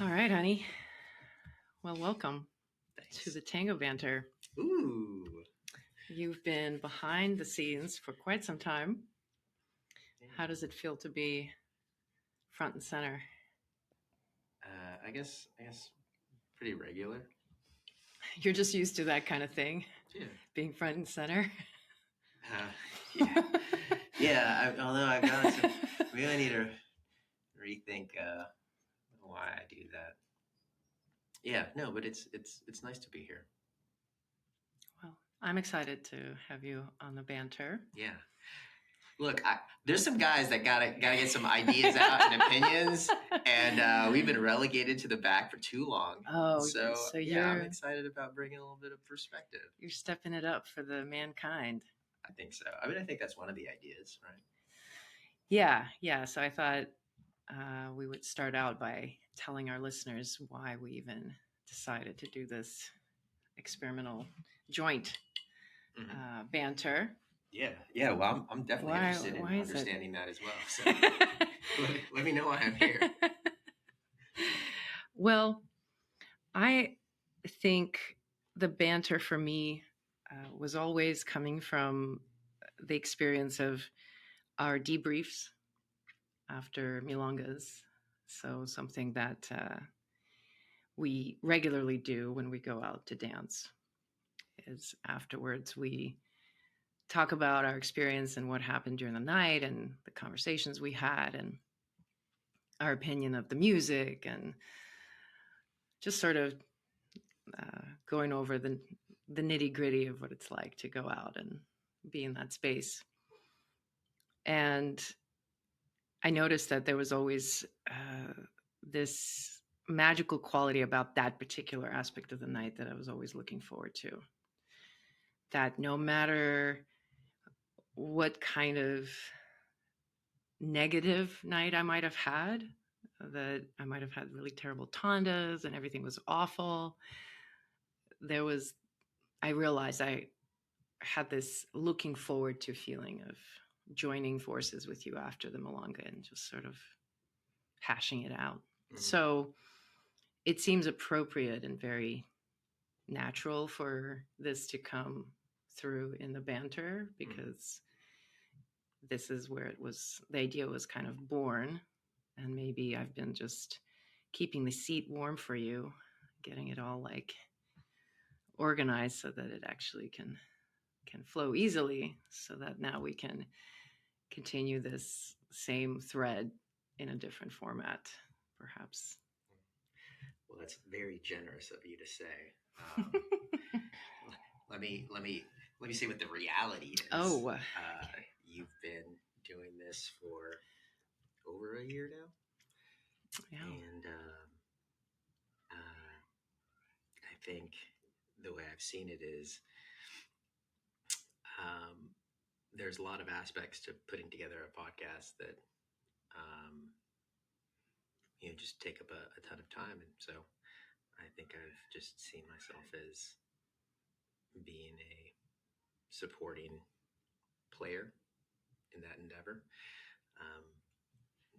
All right, honey. Well, welcome Thanks. to the Tango Banter. Ooh. You've been behind the scenes for quite some time. How does it feel to be front and center? I guess pretty regular. You're just used to that kind of thing, Yeah. being front and center. Yeah. Although I've got some, we really need to rethink why I do that. Yeah. No, but it's nice to be here. Well, I'm excited to have you on the banter. Yeah. Look, there's some guys that gotta get some ideas out and opinions, and we've been relegated to the back for too long. Oh, So so yeah, I'm you're excited about bringing a little bit of perspective. you're stepping it up for the mankind. I think so. I mean, I think that's one of the ideas, right? Yeah. So I thought we would start out by telling our listeners why we even decided to do this experimental joint banter. Yeah. Well, I'm definitely interested in Why is it? understanding that as well. So let me know why I'm here. Well, I think the banter for me was always coming from the experience of our debriefs after milongas. So something that we regularly do when we go out to dance is afterwards we talk about our experience and what happened during the night and the conversations we had and our opinion of the music and just sort of going over the nitty gritty of what it's like to go out and be in that space. And I noticed that there was always this magical quality about that particular aspect of the night that I was always looking forward to. That no matter what kind of negative night I might have had, that I might have had really terrible tandas and everything was awful, I realized I had this looking forward to feeling of joining forces with you after the milonga and just sort of hashing it out. Mm-hmm. So it seems appropriate and very natural for this to come through in the banter because this is where the idea was kind of born. And maybe I've been just keeping the seat warm for you, getting it all like organized so that it actually can flow easily, so that now we can continue this same thread in a different format, perhaps. Well, that's very generous of you to say. Let me see what the reality is. Okay. You've been doing this for over a year now. Yeah. And I think the way I've seen it is there's a lot of aspects to putting together a podcast that just take up a ton of time. And so I think I've just seen myself as being a supporting player in that endeavor,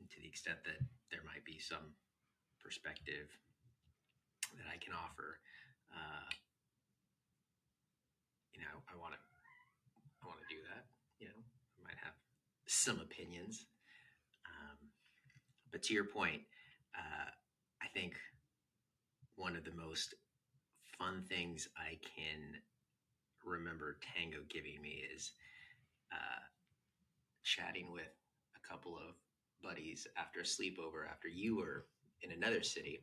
to the extent that there might be some perspective that I can offer. I want to do that. I might have some opinions, but to your point, I think one of the most fun things I can remember Tango giving me is chatting with a couple of buddies after a sleepover after you were in another city,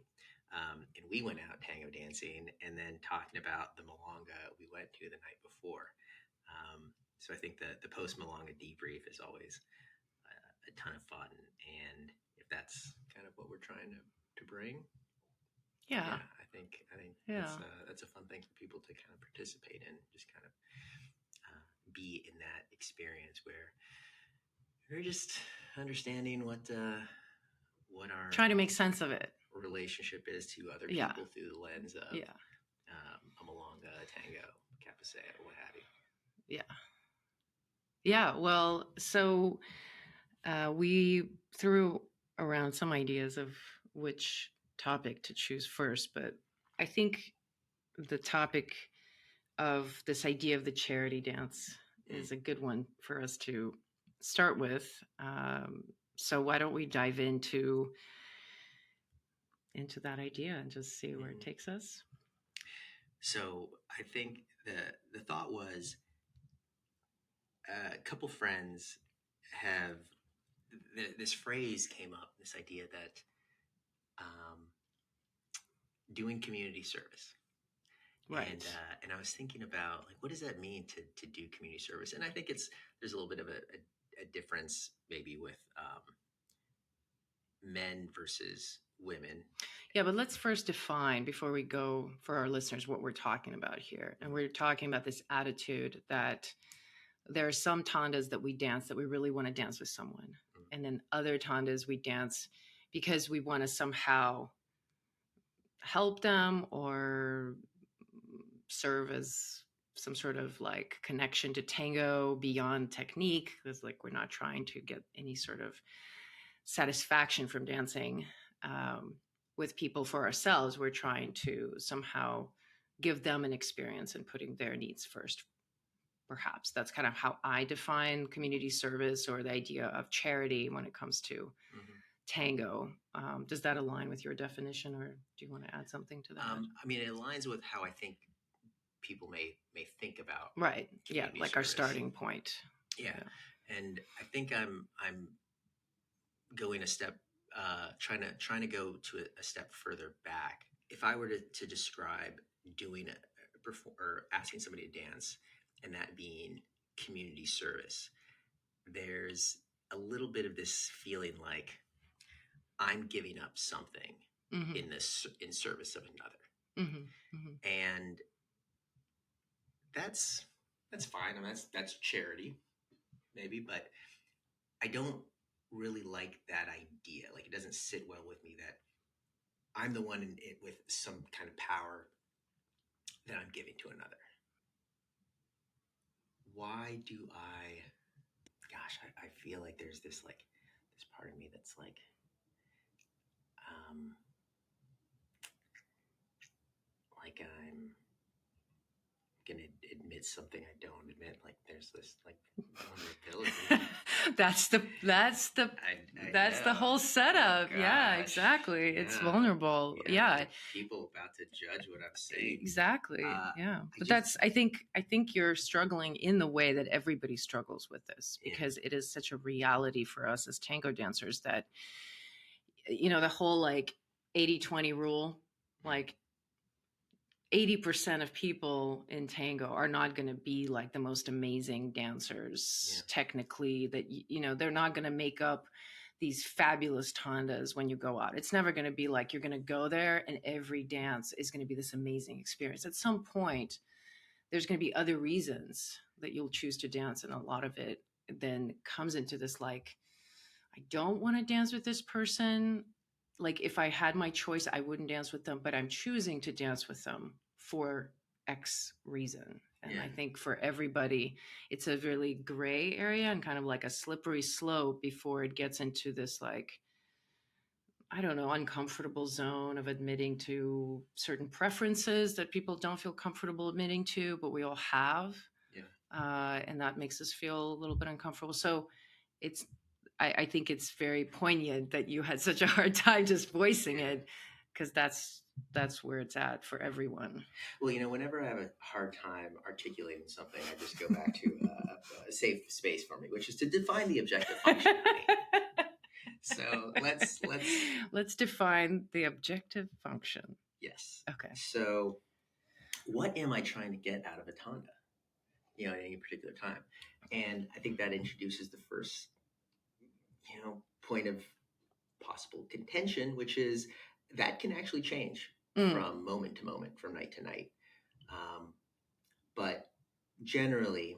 and we went out tango dancing and then talking about the milonga we went to the night before. So I think that the post milonga debrief is always a ton of fun, and if that's kind of what we're trying to bring, yeah, I think yeah. that's a fun thing for people to kind of participate in, just kind of be in that experience where we're just understanding what our trying to make sense of it relationship is to other people through the lens of a milonga, a tango, capasea, what have you. Yeah. Well, so we threw around some ideas of which topic to choose first, but I think the topic of this idea of the charity dance Mm. is a good one for us to start with. So why don't we dive into that idea and just see where it Mhm. takes us? So I think the thought was a couple friends have this phrase came up, this idea that um, doing community service. Right. And I was thinking about like what does that mean to do community service? And I think there's a little bit of a difference maybe with men versus women. Yeah, but let's first define before we go for our listeners what we're talking about here. And we're talking about this attitude that there are some tandas that we dance that we really want to dance with someone. Mm. And then other tandas we dance because we want to somehow help them or serve as some sort of like connection to tango beyond technique, because like we're not trying to get any sort of satisfaction from dancing um, with people for ourselves. We're trying to somehow give them an experience and putting their needs first. Perhaps that's kind of how I define community service or the idea of charity when it comes to Mhm. tango. Does that align with your definition, or do you want to add something to that? I mean, it aligns with how I think people may think about Right. Yeah, community like our service. starting point. Yeah, Yeah. and I think I'm going a step, trying to go to a step further back. If I were to describe doing or asking somebody to dance, and that being community service, there's a little bit of this feeling like I'm giving up something Mm-hmm. in service of another, Mm-hmm. Mm-hmm. and that's that's fine. I mean, that's charity, maybe, but I don't really like that idea. Like, it doesn't sit well with me that I'm the one in it with some kind of power that I'm giving to another. Why do I? Gosh, I feel like there's this part of me that's um, like I'm gonna admit something I don't admit. Like there's this like vulnerability. that's the that's the I that's the know. whole Oh setup. Yeah, gosh. exactly. It's Yeah. vulnerable. Yeah. Yeah, Like people about to judge what I'm saying. exactly. Uh, Yeah. I But just, that's I think you're struggling in the way that everybody struggles with this, yeah. because it is such a reality for us as tango dancers that the whole like 80-20 rule, Mm, like 80% of people in tango are not going to be like the most amazing yeah. dancers technically, that they're not going to make up these fabulous tandas when you go out. It's never going to be like you're going to go there and every dance is going to be this amazing experience. At some point there's going to be other reasons that you'll choose to dance, and a lot of it then comes into this like, I don't want to dance with this person. Like if I had my choice, I wouldn't dance with them, but I'm choosing to dance with them for X reason. And Yeah. I think for everybody, it's a really gray area and kind of like a slippery slope before it gets into this like, I don't know, uncomfortable zone of admitting to certain preferences that people don't feel comfortable admitting to, but we all have. Yeah. And that makes us feel a little bit uncomfortable. So it's, I think it's very poignant that you had such a hard time just voicing Yeah. it, because that's where it's at for everyone. Well, whenever I have a hard time articulating something, I just go back to a safe space for me, which is to define the objective function, honey. So Let's define the objective function. yes. Okay. So what am I trying to get out of a tanda? At any particular time, and I think that introduces the first point of possible contention, which is that can actually change Mm. from moment to moment, from night to night. Um, but generally,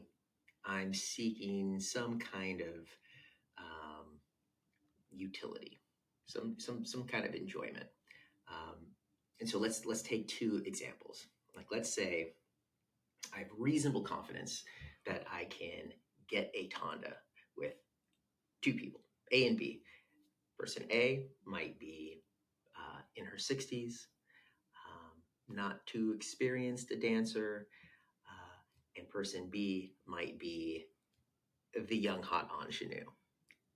I'm seeking some kind of um, utility, some kind of enjoyment. Um, and so let's take two examples. Like let's say I have reasonable confidence that I can get a tanda with two people, A and B. Person A might be in her 60s, not too experienced a dancer, and person B might be the young hot ingenue.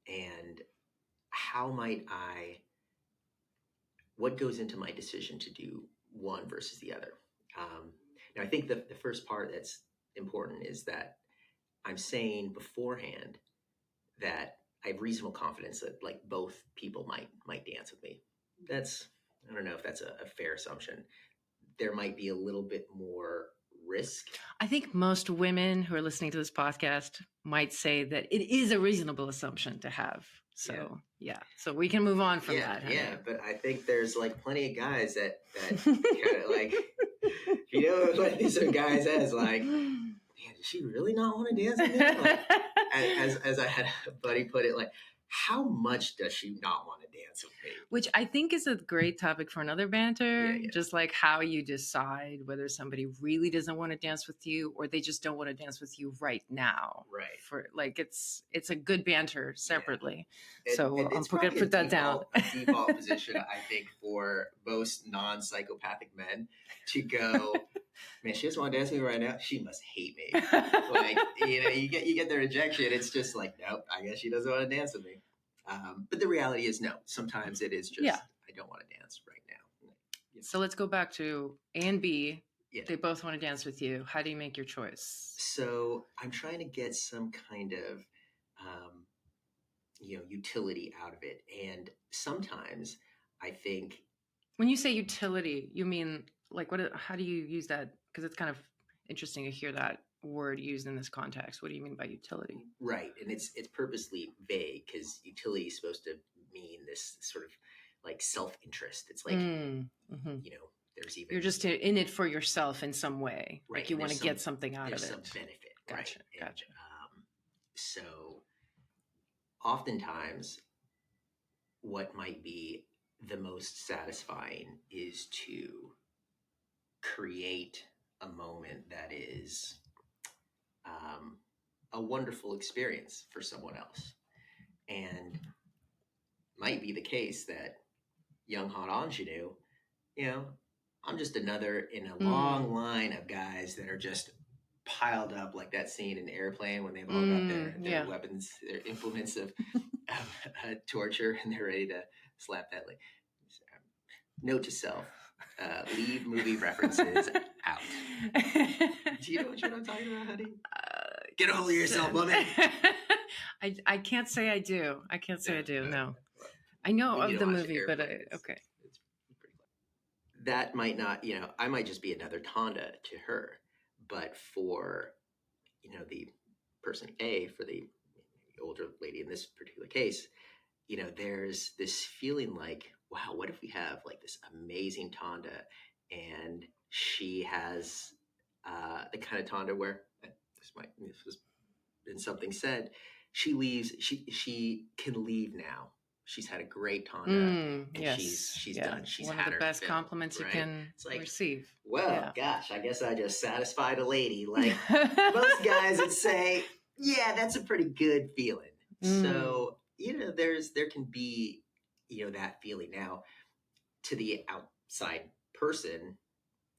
And how might I, what goes into my decision to do one versus the other? Now, I think the first part that's important is that I'm saying beforehand that I have reasonable confidence that like both people might dance with me. That's, I don't know if that's a fair assumption. There might be a little bit more risk. I think most women who are listening to this podcast might say that it is a reasonable assumption to have. So yeah. So we can move on from that. Honey. Yeah, but I think there's like plenty of guys that kind of like, you know, like these are guys as like, man, does she really not want to dance with me? Like, as I had a buddy put it, like, how much does she not want to dance with me? Which I think is a great topic for another banter. Just like how you decide whether somebody really doesn't want to dance with you or they just don't want to dance with you right now. Right. For like it's a good banter separately. Yeah. So I'm going to put that down. A default position, I think, for most non-psychopathic men to go, man, she doesn't want to dance with me right now. She must hate me. Like, you know, you get the rejection. It's just like, nope, I guess she doesn't want to dance with me. But the reality is, no. Sometimes it is just, I don't want to dance right now. You know. So let's go back to A and B. Yeah. They both want to dance with you. How do you make your choice? So I'm trying to get some kind of, you know, utility out of it. And sometimes I think, when you say utility, you mean like how do you use that? Because it's kind of interesting to hear that word used in this context. What do you mean by utility? Right. And it's purposely vague because utility is supposed to mean this sort of like self-interest. It's like, you know, there's even... You're just in it for yourself in some way. Right. Like you want to get something out of it. There's some benefit. Gotcha. Right? Gotcha. And, so oftentimes what might be the most satisfying is to create a moment that is a wonderful experience for someone else. And might be the case that young hot ingenue, you know, I'm just another in a long line of guys that are just piled up like that scene in Airplane when they've all got their weapons, their implements of torture, and they're ready to slap that lady. Note to self, leave movie references out. Do you know what I'm talking about, honey? Get a hold of yourself, woman. I can't say I do. I can't say I do. No. I know of the movie, but okay. It's pretty clear. That might not, you know, I might just be another Tonda to her, but for, you know, the person A, for the older lady in this particular case, you know, there's this feeling like, wow, what if we have like this amazing Tonda and she has the kind of Tonda where this has been something said, she leaves, she can leave now. She's had a great Tonda and she's done. She's one had of the best compliments you can receive. Well, gosh, I guess I just satisfied a lady. Like most guys would say, yeah, that's a pretty good feeling. So, you know, there can be, you know, that feeling. Now, to the outside person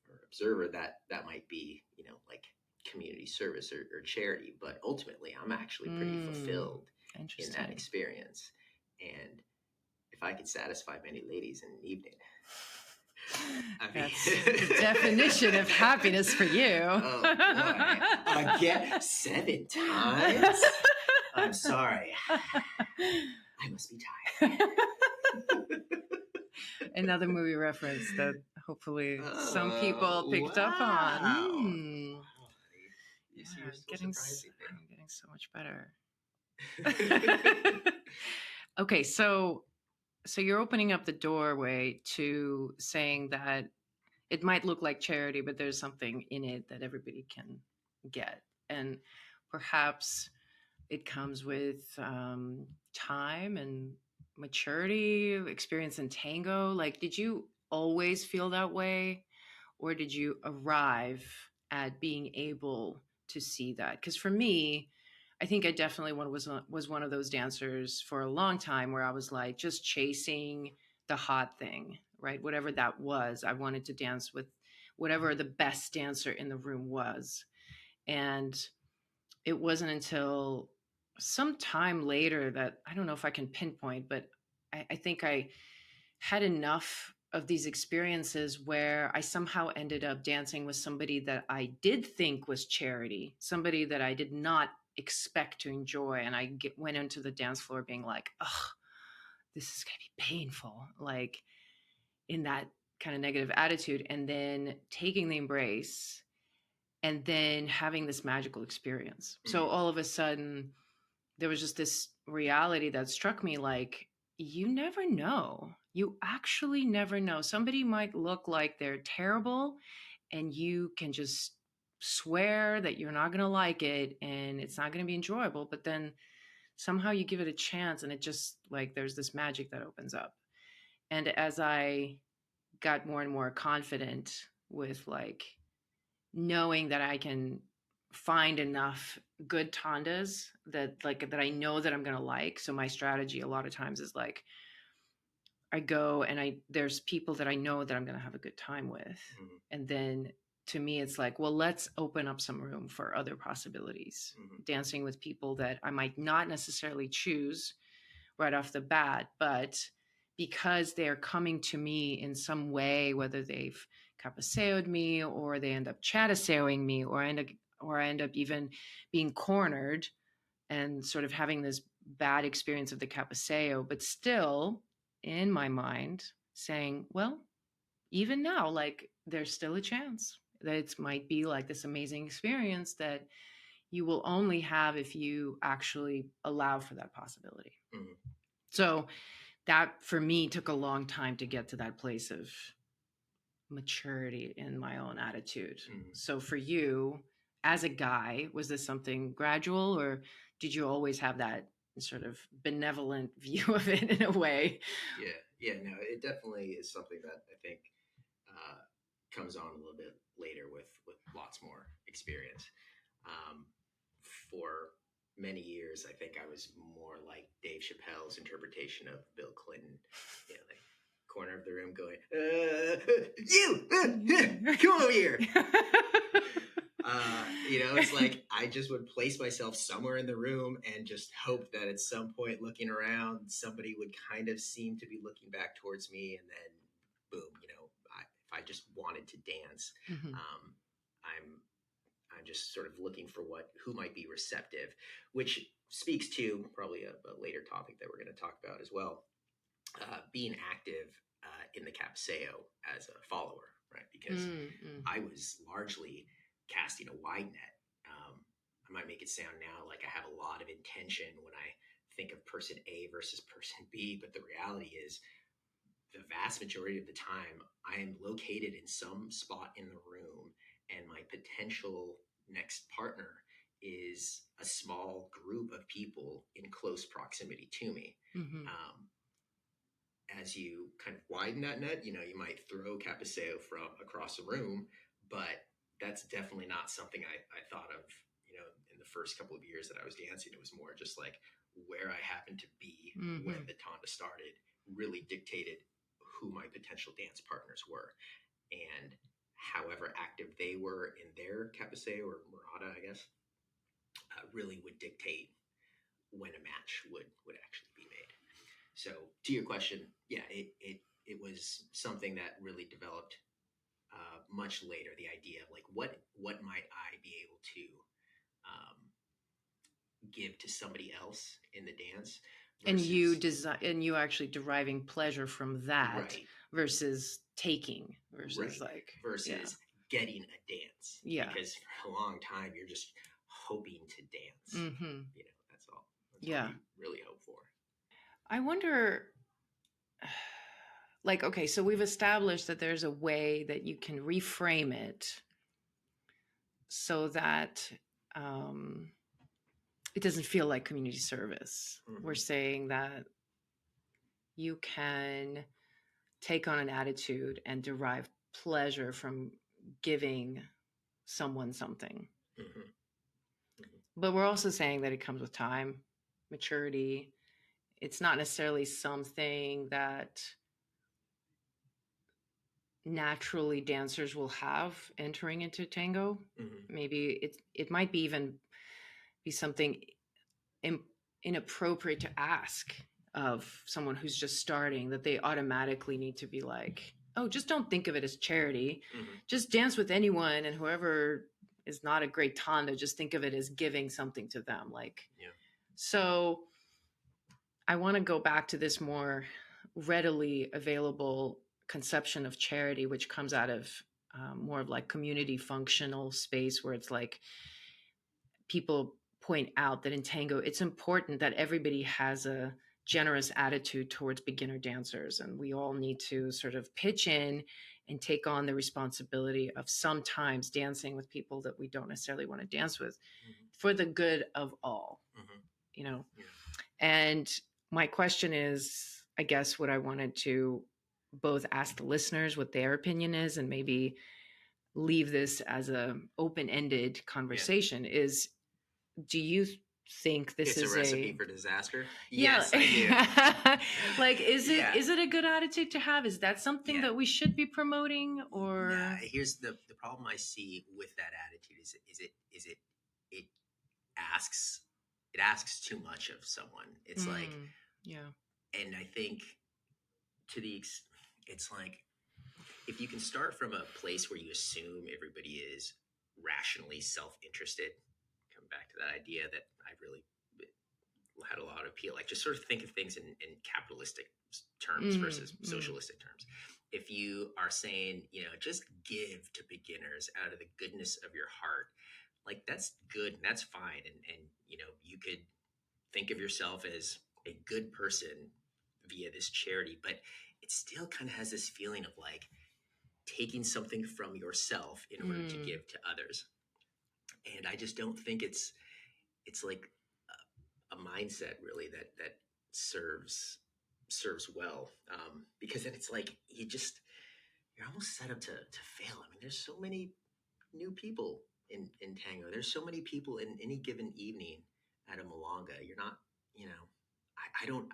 or observer, that might be, you know, like community service or charity, but ultimately I'm actually pretty fulfilled in that experience. And if I could satisfy many ladies in an evening, that's the definition of happiness for you. Oh boy. Again, 7 times? I'm sorry. I must be tired. Another movie reference that hopefully some people picked up on. Wow. I'm getting so much better. Okay, so you're opening up the doorway to saying that it might look like charity, but there's something in it that everybody can get. And perhaps it comes with time and maturity, experience in tango. Like, did you always feel that way? Or did you arrive at being able to see that? Because for me, I think I definitely was one of those dancers for a long time where I was like just chasing the hot thing, right? Whatever that was, I wanted to dance with whatever the best dancer in the room was. And it wasn't until some time later that I don't know if I can pinpoint, but I think I had enough of these experiences where I somehow ended up dancing with somebody that I did think was charity, somebody that I did not expect to enjoy. And went into the dance floor being like, oh, this is going to be painful, like in that kind of negative attitude. And then taking the embrace and then having this magical experience. So all of a sudden, there was just this reality that struck me like, you never know. You actually never know. Somebody might look like they're terrible, and you can just swear that you're not going to like it and it's not going to be enjoyable. But then somehow you give it a chance, and it just like there's this magic that opens up. And as I got more and more confident with like knowing that I can find enough good tandas that I know that I'm going to like. So my strategy a lot of times is like I go and there's people that I know that I'm going to have a good time with. Mm-hmm. And then to me it's like, well, let's open up some room for other possibilities. Mm-hmm. Dancing with people that I might not necessarily choose right off the bat, but because they're coming to me in some way, whether they've capaceoed me or they end up chataseoing me, or I end up even being cornered and sort of having this bad experience of the capaceo, but still in my mind saying, well, even now, like there's still a chance that it might be like this amazing experience that you will only have if you actually allow for that possibility. Mm-hmm. So that for me took a long time to get to that place of maturity in my own attitude. Mm-hmm. So for you as a guy, was this something gradual, or did you always have that sort of benevolent view of it in a way? Yeah, no, it definitely is something that I think comes on a little bit later with lots more experience. For many years, I think I was more like Dave Chappelle's interpretation of Bill Clinton, like corner of the room going, you, come over here. It's like I just would place myself somewhere in the room and just hope that at some point looking around, somebody would kind of seem to be looking back towards me, and then boom, if I just wanted to dance, mm-hmm. I'm just sort of looking for who might be receptive, which speaks to probably a later topic that we're going to talk about as well. Being active in the Capseo as a follower, right? Because I was largely casting a wide net. I might make it sound now like I have a lot of intention when I think of person A versus person B, but the reality is the vast majority of the time I am located in some spot in the room, and my potential next partner is a small group of people in close proximity to me. Mm-hmm. As you kind of widen that net, you might throw Capaceo from across the room, but that's definitely not something I thought of, in the first couple of years that I was dancing. It was more just like where I happened to be mm-hmm. when the Tanda started really dictated who my potential dance partners were. And however active they were in their Capaceo or Murata, I guess, really would dictate when a match would actually be made. So to your question, yeah, it was something that really developed much later. The idea of like what might I be able to give to somebody else in the dance, versus, and you actually deriving pleasure from that, right, versus taking, versus right, versus getting a dance. Yeah, because for a long time you're just hoping to dance. Mm-hmm. That's all. That's all you really hope for. I wonder, like, okay, so we've established that there's a way that you can reframe it so that it doesn't feel like community service. Mm-hmm. We're saying that you can take on an attitude and derive pleasure from giving someone something. Mm-hmm. Mm-hmm. But we're also saying that it comes with time, maturity. It's not necessarily something that naturally dancers will have entering into tango. Hmm. Maybe it might be even be something in, inappropriate to ask of someone who's just starting, that they automatically need to be like, oh, just don't think of it as charity. Hmm. Just dance with anyone, and whoever is not a great tanda, just think of it as giving something to them. Like, Yeah. so I want to go back to this more readily available conception of charity, which comes out of more of like community functional space, where it's like people point out that in tango, it's important that everybody has a generous attitude towards beginner dancers. And we all need to sort of pitch in and take on the responsibility of sometimes dancing with people that we don't necessarily want to dance with Hmm. for the good of all, Hmm. you know? Yeah. And my question is, I guess, what I wanted to both ask the listeners what their opinion is, and maybe leave this as a open-ended Yeah. conversation is, do you think this It's a is recipe a, for disaster. yeah, Yes, I do. like, Yeah. is it a good attitude to have? Is that something Yeah. that we should be promoting? Nah, Or here's the problem I see with that attitude is it asks it asks too much of someone. It's like, mm, yeah. and I think to the it's like, if you can start from a place where you assume everybody is rationally self-interested, come back to that idea that I really had a lot of appeal. Like, just sort of think of things in capitalistic terms Mm, versus mm, socialistic terms. If you are saying, just give to beginners out of the goodness of your heart, like, that's good and that's fine. And you could think of yourself as a good person via this charity, but it still kind of has this feeling of like taking something from yourself in order to mm. give to others. And I just don't think it's like a mindset really that serves well, because then it's like you're almost set up to fail. I mean, there's so many new people in tango. There's so many people in any given evening at a milonga. You're not, you know,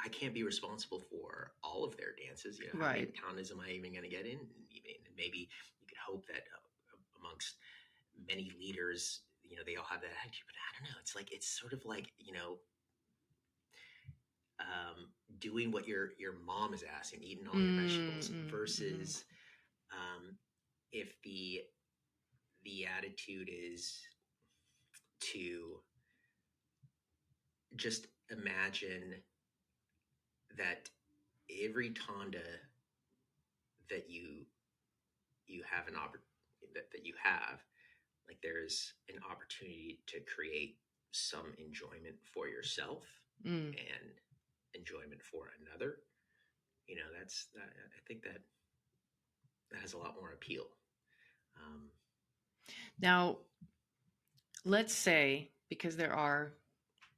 I can't be responsible for all of their dances. How many Right. tandas am I even going to get in an evening? And maybe you could hope that amongst many leaders, they all have that attitude. But I don't know. It's like, it's sort of like, doing what your mom is asking, eating all your Mm, vegetables, mm, mm. versus if the attitude is to just imagine that every tanda that you have that you have, like, there's an opportunity to create some enjoyment for yourself Mm. and enjoyment for another. I think that has a lot more appeal. um, Now, let's say, because there are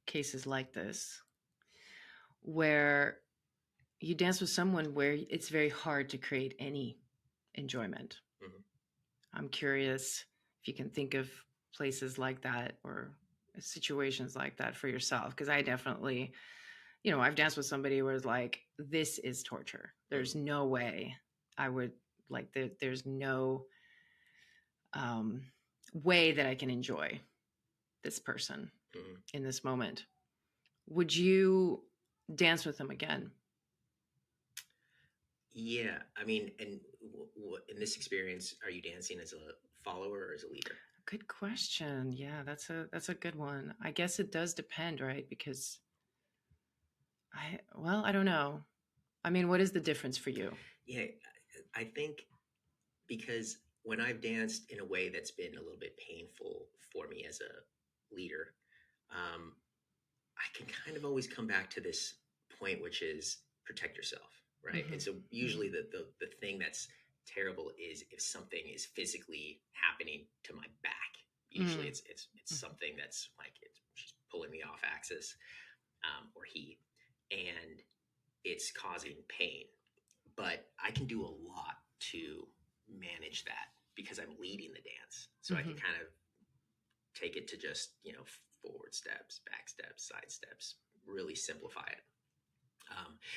cases like this where you dance with someone where it's very hard to create any enjoyment. mhm. I'm curious if you can think of places like that or situations like that for yourself. Because I definitely, I've danced with somebody where it's like, this is torture. There's Mhm. no way I would, like, there's no um, way that I can enjoy this person Mhm. in this moment. Would you dance with them again? Yeah, I mean, and in this experience, are you dancing as a follower or as a leader? Good question. Yeah, that's a good one. I guess it does depend, right? Because I don't know. I mean, what is the difference for you? Yeah, I think because when I've danced in a way that's been a little bit painful for me as a leader, um, I can kind of always come back to this point, which is protect yourself, right? Hmm. And so Hmm. usually the thing that's terrible is if something is physically happening to my back. Usually Hmm. it's something that's like she's pulling me off axis, or he, and it's causing pain. But I can do a lot to manage that because I'm leading the dance. So I can Hmm. kind of take it to just, forward steps, back steps, side steps, really simplify it.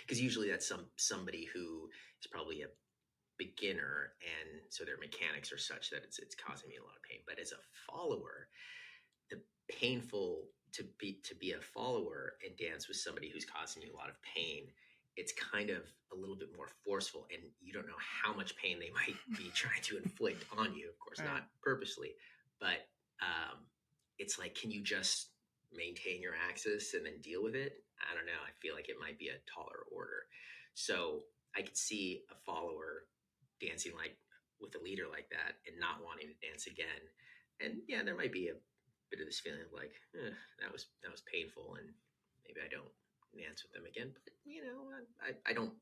Because usually that's somebody who is probably beginner, and so their mechanics are such that it's causing me a lot of pain. But as a follower, the painful to be a follower and dance with somebody who's causing you a lot of pain, it's kind of a little bit more forceful, and you don't know how much pain they might be trying to inflict on you, of course Right. not purposely, but it's like, can you just maintain your axis and then deal with it? I don't know, I feel like it might be a taller order. So I could see a follower dancing like with a leader like that and not wanting to dance again. And yeah, there might be a bit of this feeling of like, that was painful, and maybe I don't dance with them again. But I don't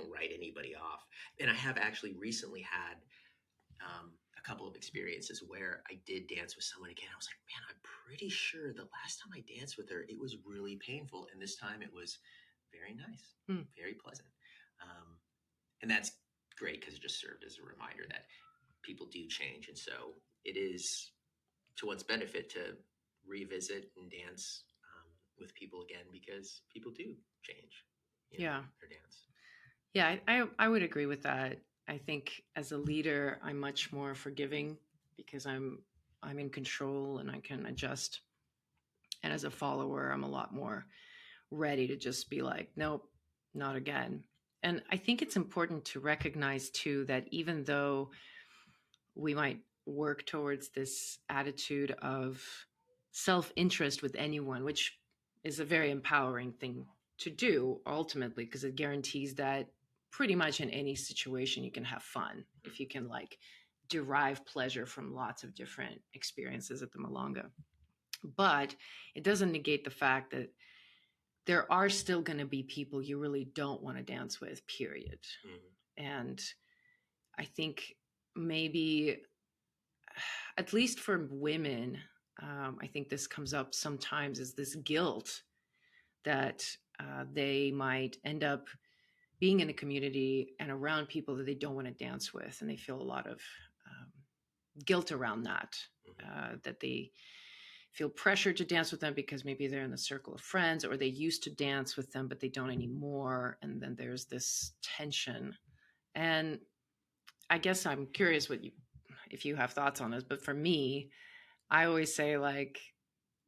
write anybody off. And I have actually recently had a couple of experiences where I did dance with someone again. I was like, man, I'm pretty sure the last time I danced with her, it was really painful, and this time it was very nice, very pleasant. And that's great because it just served as a reminder that people do change, and so it is to one's benefit to revisit and dance with people again, because people do change, Yeah. their dance. Yeah, I would agree with that. I think as a leader, I'm much more forgiving because I'm in control and I can adjust. And as a follower, I'm a lot more ready to just be like, nope, not again. And I think it's important to recognize too that even though we might work towards this attitude of self interest with anyone, which is a very empowering thing to do ultimately, because it guarantees that pretty much in any situation you can have fun if you can like derive pleasure from lots of different experiences at the Malanga. But it doesn't negate the fact that there are still going to be people you really don't want to dance with, period. Mm-hmm. And I think maybe at least for women, I think this comes up sometimes is this guilt that they might end up being in a community and around people that they don't want to dance with, and they feel a lot of um, guilt around that. That they feel pressured to dance with them because maybe they're in the circle of friends or they used to dance with them but they don't anymore, and then there's this tension. And I guess I'm curious what you if you have thoughts on this, but for me, I always say like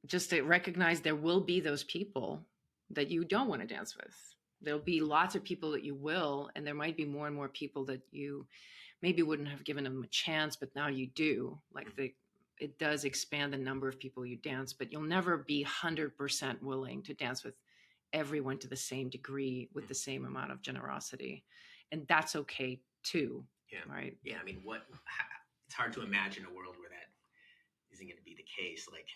just to recognize there will be those people that you don't want to dance with. There'll be lots of people that you will, and there might be more and more people that you maybe wouldn't have given them a chance, but now you do. Like it does expand the number of people you dance, but you'll never be 100% willing to dance with everyone to the same degree with the same amount of generosity. And that's okay too. Yeah. Right. Yeah. I mean, it's hard to imagine a world where that isn't going to be the case. Like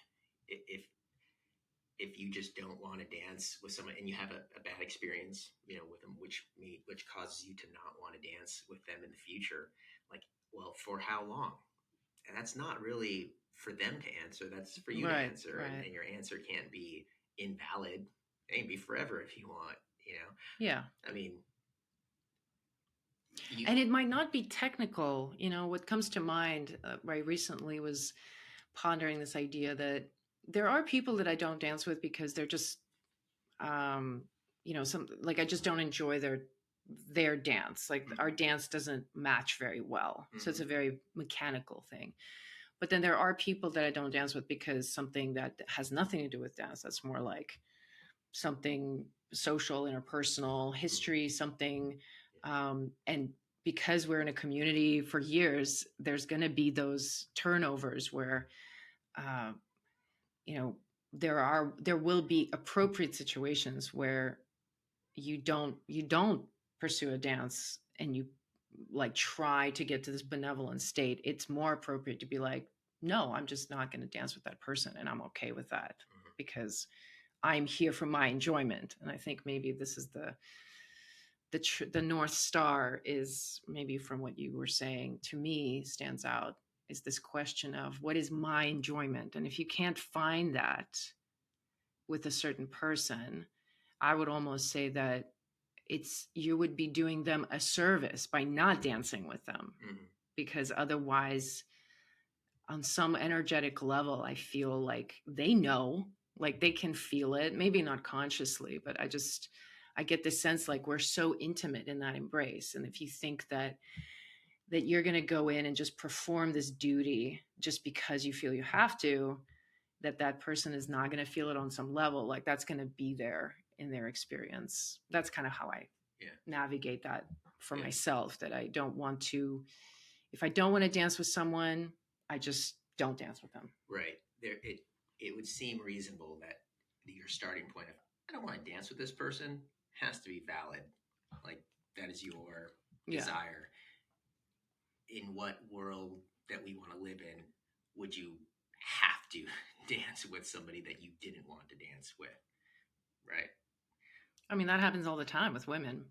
if you just don't want to dance with someone and you have a bad experience, with them, which causes you to not want to dance with them in the future, like, well, for how long? And that's not really for them to answer. That's for you to Right. answer, Right. and your answer can't be invalid. It can be forever if you want. Yeah. I mean, And it might not be technical. What comes to mind right recently was pondering this idea that there are people that I don't dance with because they're just um some like I just don't enjoy their dance. Like our dance doesn't match very well. So it's a very mechanical thing. But then there are people that I don't dance with because something that has nothing to do with dance, that's more like something social, interpersonal, history, something. And because we're in a community for years, there's going to be those turnovers where, uh, you know, there will be appropriate situations where you don't pursue a dance and you like try to get to this benevolent state. It's more appropriate to be like, no, I'm just not going to dance with that person, and I'm okay with that because I'm here for my enjoyment. And I think maybe this is the North Star is maybe from what you were saying to me stands out is this question of what is my enjoyment? And if you can't find that with a certain person, I would almost say that you would be doing them a service by not dancing with them, because otherwise on some energetic level I feel like they know, like they can feel it, maybe not consciously, but I get the sense like we're so intimate in that embrace. And if you think that you're going to go in and just perform this duty just because you feel you have to, that person is not going to feel it on some level, like that's going to be there in their experience. That's kind of how I navigate that for myself, that I don't want to, if I don't want to dance with someone, I just don't dance with them. Right. It would seem reasonable that your starting point of I don't want to dance with this person has to be valid. Like that is your desire. In what world that we want to live in would you have to dance with somebody that you didn't want to dance with? Right. I mean, that happens all the time with women.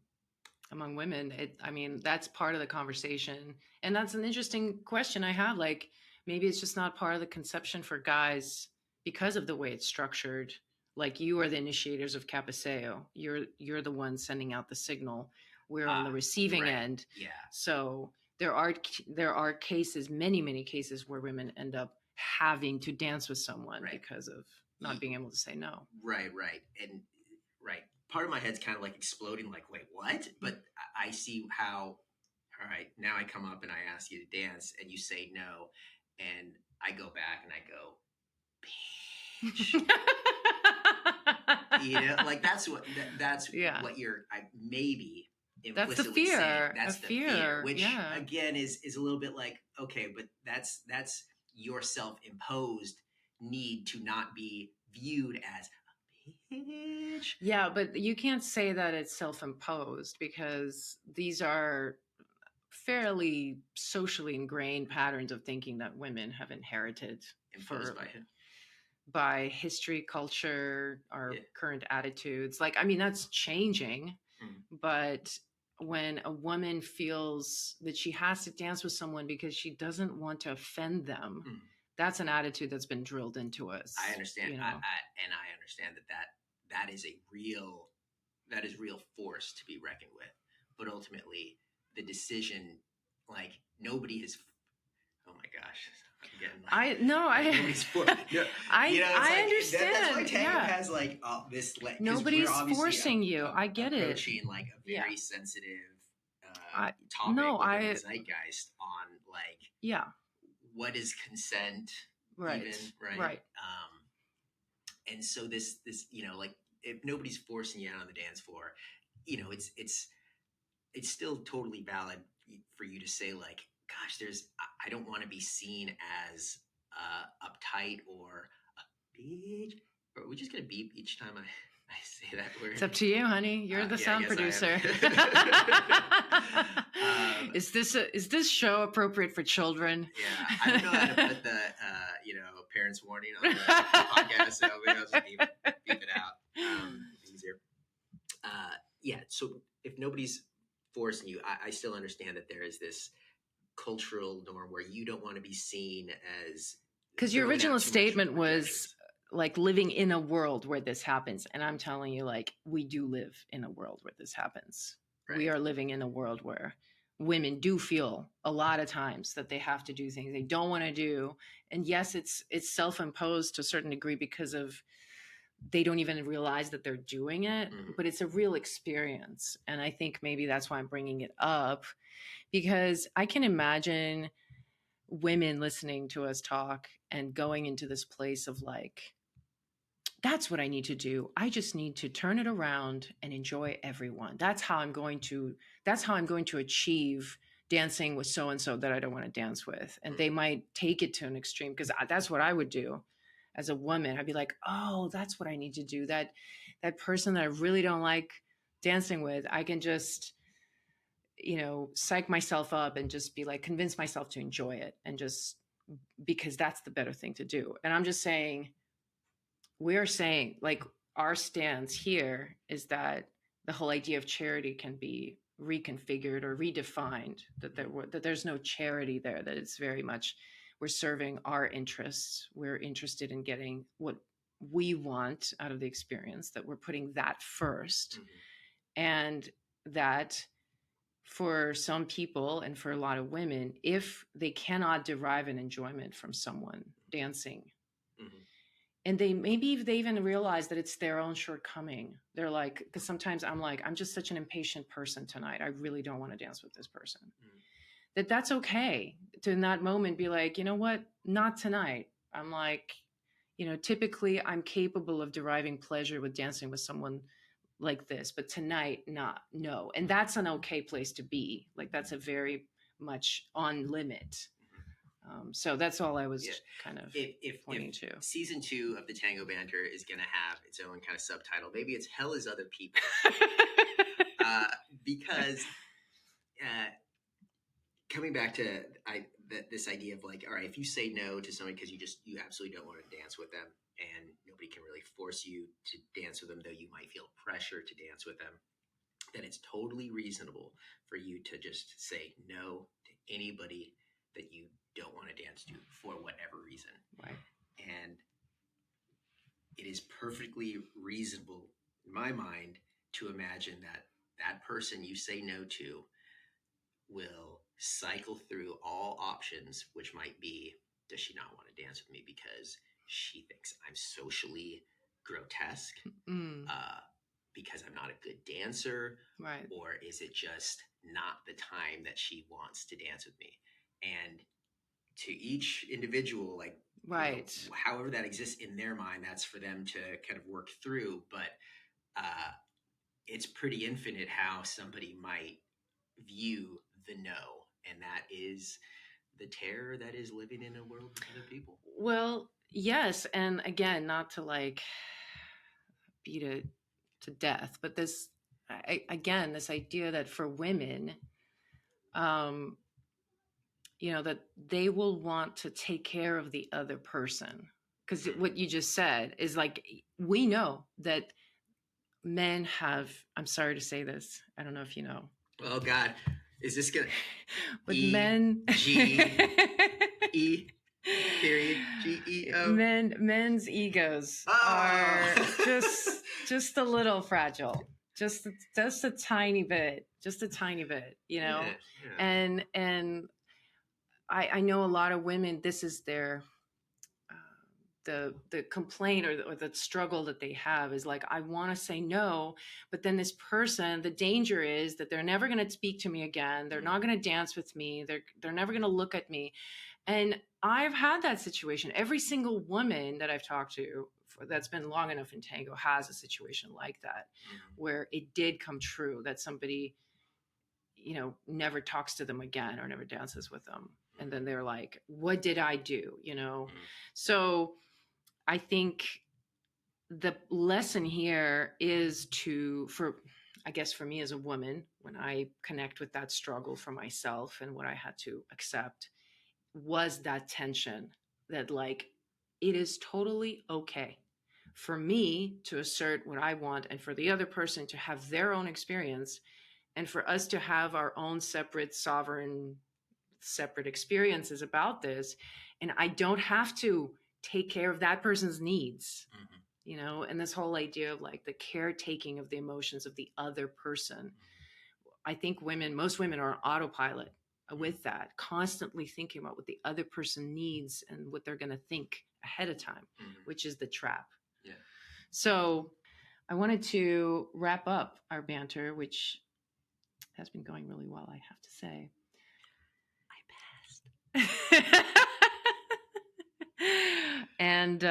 Among women, I mean, that's part of the conversation. And that's an interesting question I have. Like, maybe it's just not part of the conception for guys because of the way it's structured. Like, you are the initiators of Capaseo. You're the one sending out the signal. We're on the receiving end. Yeah. So there are cases, many cases, where women end up having to dance with someone because of not being able to say no. Right. And part of my head's kind of like exploding, like, wait, what? But I see how, all right, now I come up and I ask you to dance and you say no. And I go back and I go, bitch. Like that's what you're, maybe implicitly that's the fear. Saying. That's the fear, which again is a little bit like, okay, but that's your self-imposed need to not be viewed as bitch. Yeah, but you can't say that it's self-imposed because these are fairly socially ingrained patterns of thinking that women have inherited by history, culture, our current attitudes. Like, I mean, that's changing, but when a woman feels that she has to dance with someone because she doesn't want to offend them, that's an attitude that's been drilled into us. I understand. You know? I understand that is real force to be reckoned with. But ultimately, the decision, like nobody has. Oh my gosh! I understand. That's why Tango has like this. Nobody's forcing you. I get it. Approaching like a very sensitive topic within the zeitgeist on like what is consent, even, right? And so this like if nobody's forcing you out on the dance floor, it's still totally valid for you to say like, gosh, I don't want to be seen as uptight or a bitch. Are we just gonna beep each time I say that word? It's up to you, honey. You're the sound producer. Is this show appropriate for children? Yeah, I don't know how to put the parents warning on the podcast, so maybe I'll just beep it out. Easier. So if nobody's forcing you, I still understand that there is this cultural norm where you don't want to be seen as, because your original statement was like living in a world where this happens, and I'm telling you, like, we do live in a world where this happens. We are living in a world where women do feel a lot of times that they have to do things they don't want to do, and yes, it's self-imposed to a certain degree because of they don't even realize that they're doing it, but it's a real experience. And I think maybe that's why I'm bringing it up, because I can imagine women listening to us talk and going into this place of like, that's what I need to do. I just need to turn it around and enjoy everyone. That's how I'm going to achieve dancing with so-and-so that I don't want to dance with. And they might take it to an extreme, because that's what I would do as a woman. I'd be like, oh, that's what I need to do. That person that I really don't like dancing with, I can just, psych myself up and just be like, convince myself to enjoy it, and just because that's the better thing to do. And I'm just saying, we're saying like our stance here is that the whole idea of charity can be reconfigured or redefined, that there's no charity there, that it's very much we're serving our interests. We're interested in getting what we want out of the experience, that we're putting that first. And that for some people and for a lot of women, if they cannot derive an enjoyment from someone dancing, and they maybe they even realize that it's their own shortcoming. They're like, because sometimes I'm like, I'm just such an impatient person tonight, I really don't want to dance with this person. Mm. That's okay to in that moment be like, you know what, not tonight. I'm like, typically I'm capable of deriving pleasure with dancing with someone like this, but tonight, not, no. And that's an okay place to be. Like, that's a very much on limit. So that's all I was Yeah. kind of If pointing to. season 2 of the Tango Banter is going to have its own kind of subtitle, maybe it's Hell is Other People. Because coming back to this idea of like, all right, if you say no to somebody because you absolutely don't want to dance with them, and nobody can really force you to dance with them, though you might feel pressure to dance with them, then it's totally reasonable for you to just say no to anybody that you don't want to dance to for whatever reason. Right. And it is perfectly reasonable in my mind to imagine that that person you say no to will cycle through all options, which might be, does she not want to dance with me because she thinks I'm socially grotesque, because I'm not a good dancer, right? Or is it just not the time that she wants to dance with me? And to each individual, like, right, however that exists in their mind, that's for them to kind of work through. But it's pretty infinite how somebody might view the no, and that is the terror that is living in a world with other people. Well, yes, and again, not to like beat it to death, but this again, this idea that for women, that they will want to take care of the other person, because what you just said is like, we know that men have, I'm sorry to say this, I don't know if you know. Oh God, is this gonna but men E period GEO. Men's egos are just a little fragile, just a tiny bit, Yeah. And I know a lot of women, this is their the complaint or the struggle that they have is like, I want to say no, but then this person, the danger is that they're never going to speak to me again, they're not going to dance with me, they're never going to look at me. And I've had that situation. Every single woman that I've talked to that's been long enough in tango has a situation like that, where it did come true that somebody never talks to them again or never dances with them, and then they're like, what did I do? So I think the lesson here is I guess for me as a woman, when I connect with that struggle for myself and what I had to accept, was that tension that like, it is totally okay for me to assert what I want and for the other person to have their own experience, and for us to have our own separate experiences about this. And I don't have to take care of that person's needs, and this whole idea of like the caretaking of the emotions of the other person. I think most women are on autopilot with that, constantly thinking about what the other person needs and what they're going to think ahead of time, which is the trap. Yeah. So I wanted to wrap up our banter, which has been going really well, I have to say. I passed. And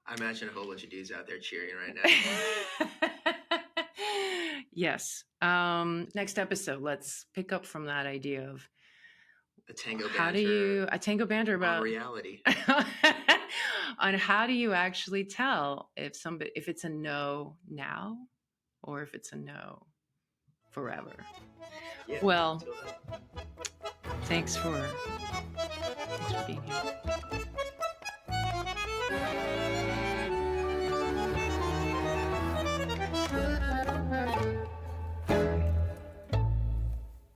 I imagine a whole bunch of dudes out there cheering right now. Yes. Next episode, let's pick up from that idea of a tango banter. A tango banter about reality. On how do you actually tell if it's a no now or if it's a no forever. Yeah, well, thanks for being here.